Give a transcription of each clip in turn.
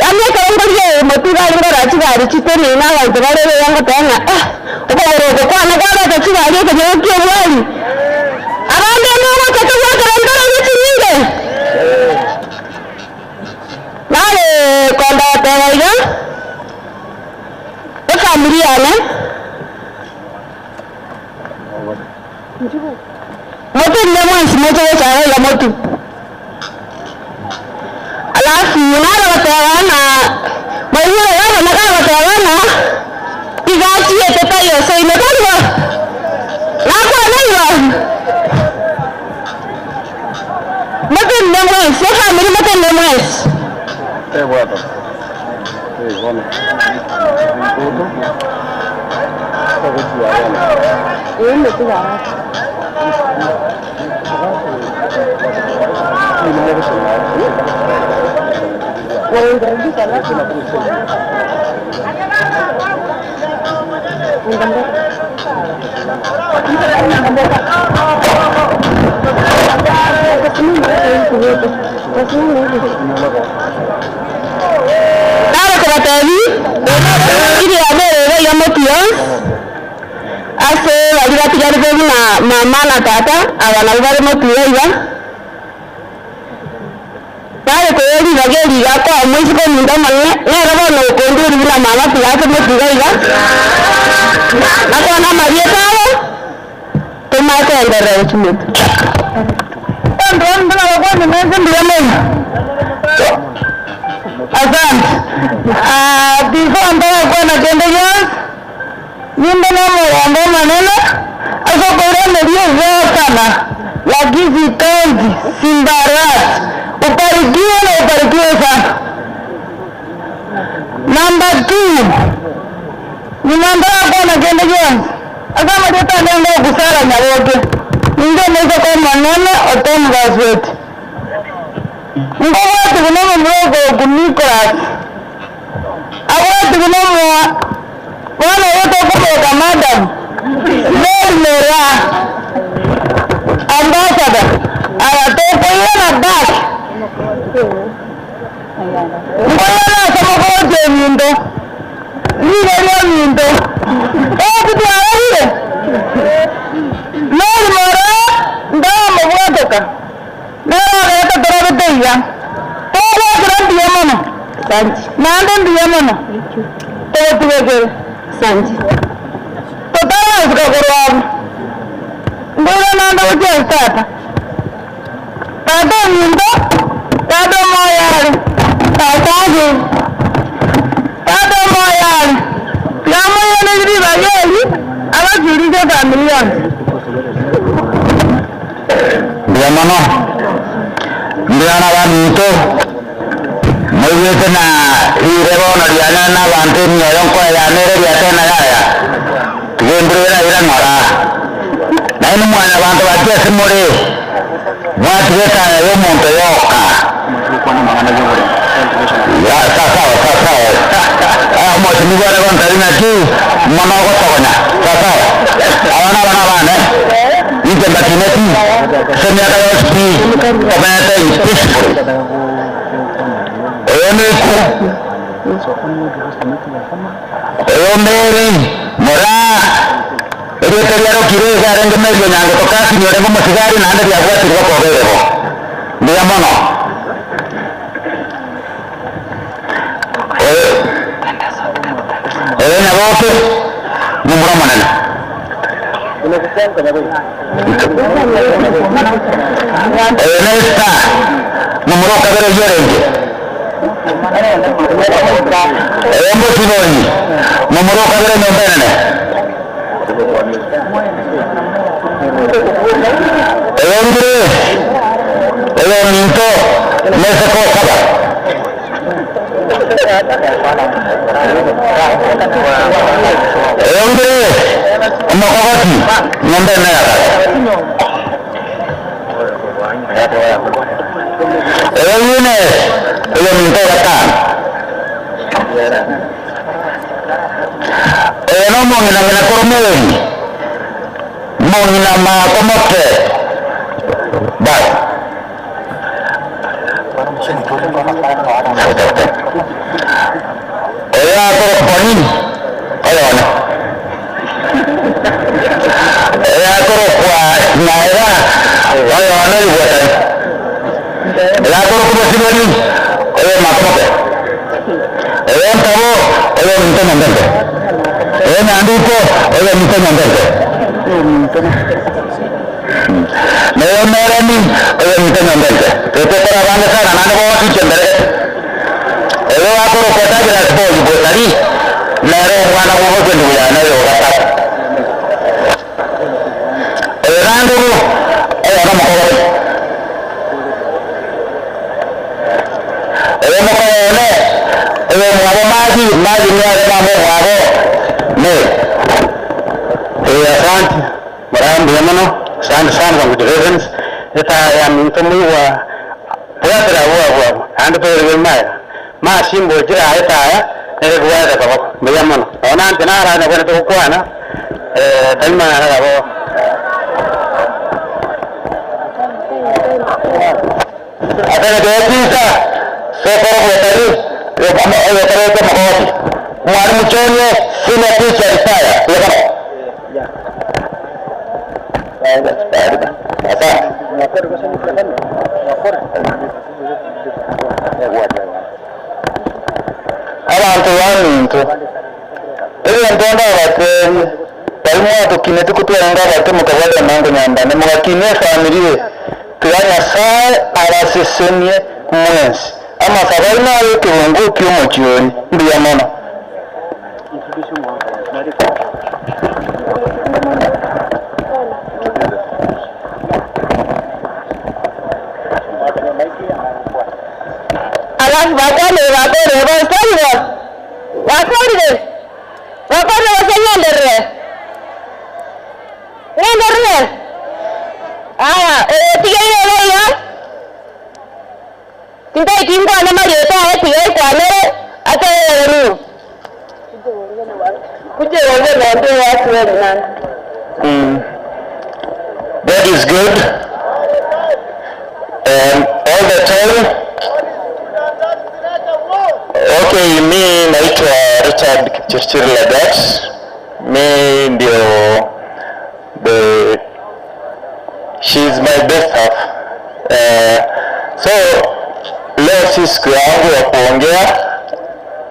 Yamye kaongorie motiga ngora rachigari chiteni na bantu barebe yanga tena. Ukaboro kwana gaba tachigari kwenye bwali. Abande mwana katawa karandara yichinyinge. Nale kwanda tawaga. Familia ne. Moto ndio mwanzo moto wa chara ya moto. Alafu nalo watawana mwingine wao nakala watawana igati etetayo so imekaliwa nakwa naiwa moto ndio mwanzo family moto ndio mwanzo bwana bwana Ase wajira tijari na mama na tata abana bari motireiga pare ko yeri bageri yako amwezi ko munda manne nero bono konduri bila mama tilase motireiga akona marie tawo tomato endere chimut ndon ndona wako ni mezi mbele asante before ndona kwa na kende yas nyimbo na mwambo maneno asokore ndio sana la gizi kazi simbarat ubarikiwe na ubarikiwe sana. Number 2 ni mambo yako na kende jana akama tata ndio kusala na wote ndio naweza kwa maneno otomu gazeti ngoja tukunome mrogo kunikras awatu kunomo wana wote kwa madam Mera ambassador anatoka yana back mbona kama kwa mindo ile mindo kitu ile mara ndamo bwatoka mera hata tarabe ya kwa grandi ya mama sanji nando ndiye mama tuweke sanji totala ukakorwa ndora nando uje tata tata mindo tata moyale tataje tata moyale yamo yene ndi bageli abajirije familia ndiye mama ndiye na banito moyete na irebo na diana na bante ni yonko ya nere ya tena ya tugendera ira ngora na ino mwana bantu bakese muri watu weta yo muntu yoka ya sasa mo ni bwana banta ina ki mama ko tokona sasa awana bana nje bakineti semya kayo spi obata peaceful Meri, mora, itu terlihat kiri sekarang kemana dia nyangkut tokas, ni orang mau sigari nanti dia buat tidak boleh deh, dia mana? Nak apa? Nomor mana? Nesta, nomor kabar aja. Embo sinoni nomoro kadere nombene Ewe minto mese ko kaba mokogoti nombene ya Ewe minto kata no mongina ngina koromeli mongina ma komote bye Oya kwa nini? Oya kwa naira. Oya ni buat. Oya kwa sini. Oya makote. Oya tahu. Oya minta nandete. Oya nanduko. Oya minta nandete. Oya merani. Oya minta nandete. Itu terang sana. Nana bawa si cendera. Oya kwa kota jelas boleh buat tadi. Nero mana bawa kedua. Nero kata. Oya nandu. Oya nama kau. Oya mau kau ni. Oya mau maji ni ada nama mau. Ni. Oya sant. Beram dia mana? Sant kamu jelaskan. Kita yang itu ni buat terlalu. Anda pergi mana? Masih boleh ada ya. Ini buat apa? Beram mana? Orang kenal ada pun itu kuat na. Tapi mana ada apa? Ada yang kita sekarang tadi, kalau kita mau munculnya sini teacher saya, lihat. Apa? Abantu itu. Ini yang tuan dah Palma tu kini tu kutu yang dah tu muka wajah mangko nyanda. Muka kini family tuanya sai ala sesenye mwezi. Ama sababu na yote wangu kiumo jioni. Ndiyo mama. Alas bakale wasenyenderre. Tiga ini ya. Kita timba nama dia tahu tiga kuala atau ni. Kucing orang nanti wasenyenderre. That is good. And all the time. Okay, mimi naitwa Richard Kipchirchir Lagat. Mimi ndio she's my best half. So leo si siku yangu ya kuongea,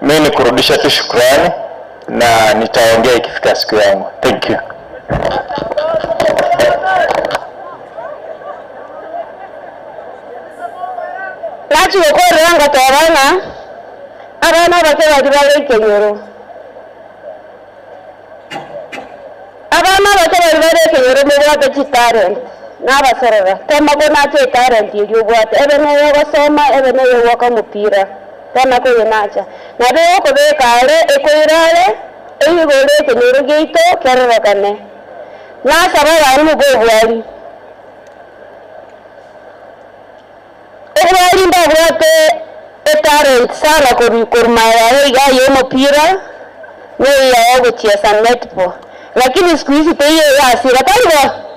mimi ni kurudisha tu shukrani na nitaongea ikifika siku yangu. Thank you. Lati ukore anga tawanga abana bakeba dibale kenyoro. Abana bakeba dibale kenyoro mwa betitare. N'abasarara tema ko nache talent y'ubwate ebene yo basoma ebene yo waka mupira tema ko yenacha nabe ko be kale ekoirale eyigole kenyoro geito kerero kane na sabara mu go bwali ebwali ndabwate talent sala ko kurmaya ya yo mupira ne ya gucheza netball lakini siku hizi peye ya sira taiwa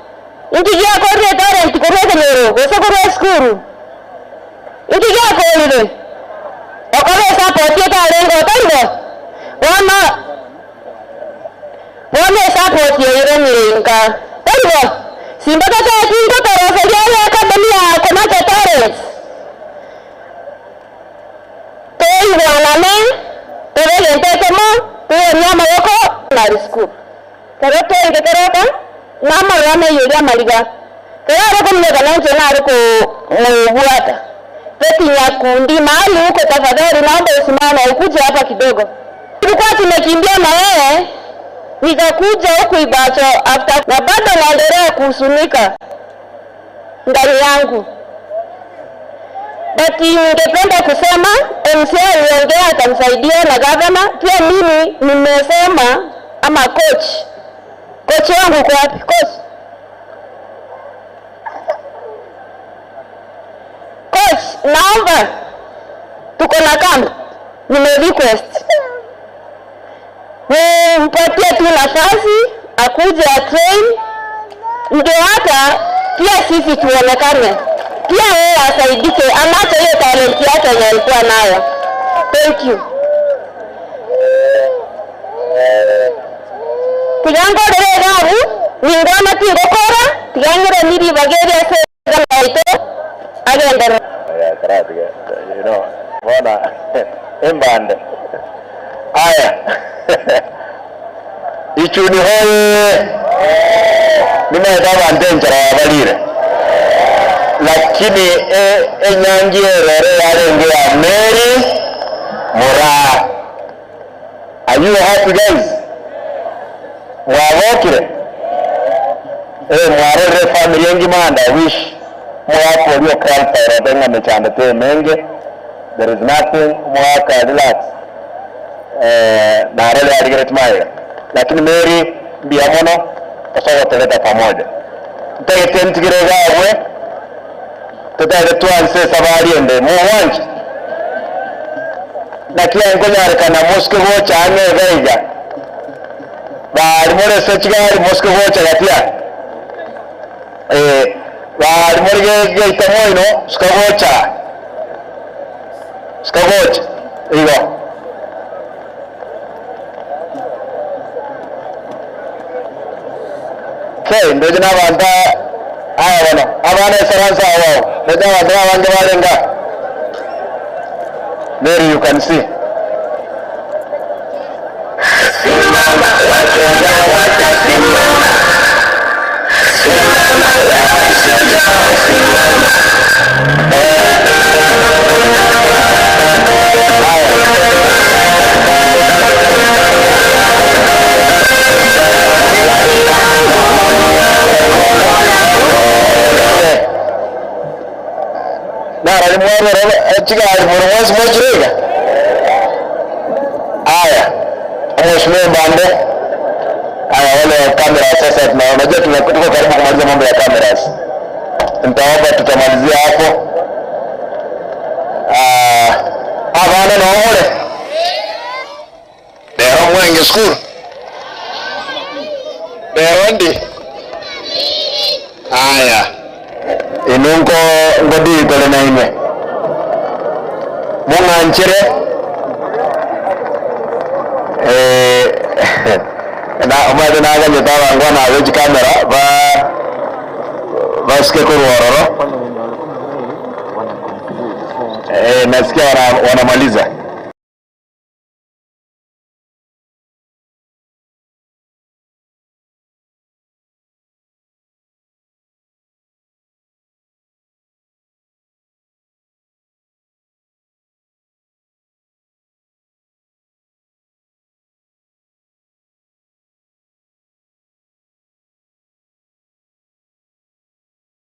Intigia korre talent korre kenero gosa korre school intigia korre okore support ye talent otango wana support ye irenga tango simba kata tingo toro sajale academia kona talent toi wana ne tere entemo toi nyama yako na school kare toi ngetereka Mama rame yuri maliga. Kaya rako mnegananje na rako mwuata. Peti nyakundi mahali huko tafadhali naomba usimame ukuje hapa kidogo. Tulikuwa tumekimbia na wewe nikakuja huku Ibacho after na bado naendelea kuhuzunika ndani yangu. But ningependa kusema MCA aliongea atamsaidia na gavana pia mimi nimesema ama coach wangu kwa wapi? Coach, naomba tuko na camp. Nime request. Mpatie tu nafasi akuje train. Ndio hata pia sisi tuonekane. Pia yeye asaidike anacho hiyo talent yake alikuwa nayo. Thank you. Tigango dere gabu, ningama tirokora, tigango niri bagere se galaito, agenda. Ya karatu ya, you know, mbona embande. Aya. Ichuni hoye. Nimeenda ndenjera balire. Lakini enyangie rere yarenge ya Mary Mura. Are you happy guys? Mwavokire. Mwarere family yengi manda wish mwako liyo kralpa rabenga mechanda te menge. There is nothing mwaka relax. Na rele ya regret maya. Lakini Mary biamono kasawa teleta pamoja. Mtage tentigirega awe. Tutaje tuanze safari ende muwanji. Na kia ngonyareka na Moscow vocha ane veja. Bari more sechigari Moscow vocha gatia. Bari more geita moino skavocha. Skavocha. Igo. Okay, ndio jina wanda haya wana. Abana saransa wao. Ndio wanda wanda walenga. There you can see. Chigari murumwezi mojirega. Aya. Mheshimiwa Mbande. Aya wale kamera sasa tunajua tuko karibu kumaliza mambo ya cameras. Nitaomba tutamalizia hapo. Abana na wale. Dero mwenge school. Dero ndi. Aya. Inungo ngodi tole na ime. Munga nchere na umade na ga nyetawa ngwana weji kamera ba sike ko waroro nasikia wanamaliza